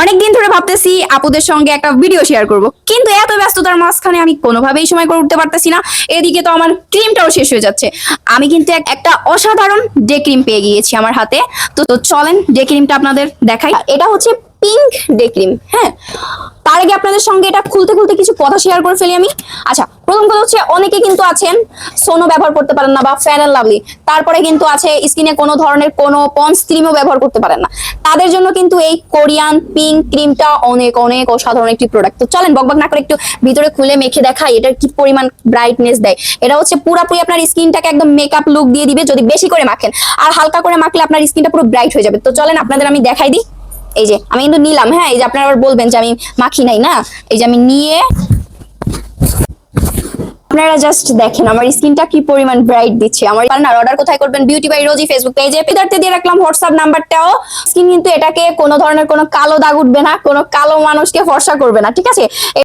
অনেকদিন ধরে ভাবতেছি আপুদের সঙ্গে একটা ভিডিও শেয়ার করব, কিন্তু এত ব্যস্ততার মাঝখানে আমি কোনোভাবেই সময় করে উঠতে পারতেছি না। এদিকে তো আমার ক্রিমটাও শেষ হয়ে যাচ্ছে। আমি কিন্তু একটা অসাধারণ ডে ক্রিম পেয়ে গিয়েছি আমার হাতে। তো চলেন ডে ক্রিমটা আপনাদের দেখাই। এটা হচ্ছে পিঙ্ক ডে ক্রিম। হ্যাঁ, তার আগে আপনাদের সঙ্গে এটা খুলতে খুলতে কিছু কথা শেয়ার করে ফেলি আমি। আচ্ছা, প্রথম কথা হচ্ছে অনেকে কিন্তু আছেন সোনো ব্যবহার করতে পারেন না বা ফেয়ার অ্যান্ড লাভলি, তারপরে কিন্তু আছে স্কিনে কোনো ধরনের কোনো পন্স ক্রিমও ব্যবহার করতে পারেন না। তাদের জন্য কিন্তু এই কোরিয়ান পিঙ্ক ক্রিমটা অনেক অনেক অসাধারণ একটি প্রোডাক্ট। তো চলেন বকবক না করে একটু ভিতরে খুলে মেখে দেখাই এটার কি পরিমাণ ব্রাইটনেস দেয়। এটা হচ্ছে পুরোপুরি আপনার স্কিনটাকে একদম মেকআপ লুক দিয়ে দিবে যদি বেশি করে মাখেন, আর হালকা করে মাখলে আপনার স্কিনটা পুরো ব্রাইট হয়ে যাবে। তো চলেন আপনাদের আমি দেখাই দিই। এই যে আমি কিন্তু নিলাম। হ্যাঁ, এই যে আপনারা আবার বলবেন যে আমি মাখি নাই না, এই যে আমি নিয়ে আপনারা জাস্ট দেখেন আমার স্কিনটা কি পরিমাণ ব্রাইট দিচ্ছে। আমার পার্টনার অর্ডার কোথায় করবেন? বিউটি বাই রোজি ফেসবুক পেজে, পিদারতে দিয়ে রাখলাম হোয়াটসঅ্যাপ নাম্বারটাও। স্কিন কিন্তু এটাকে কোনো ধরনের কোনো কালো দাগ উঠবে না, কোনো কালো মানুষকে ফর্সা করবে না, ঠিক আছে?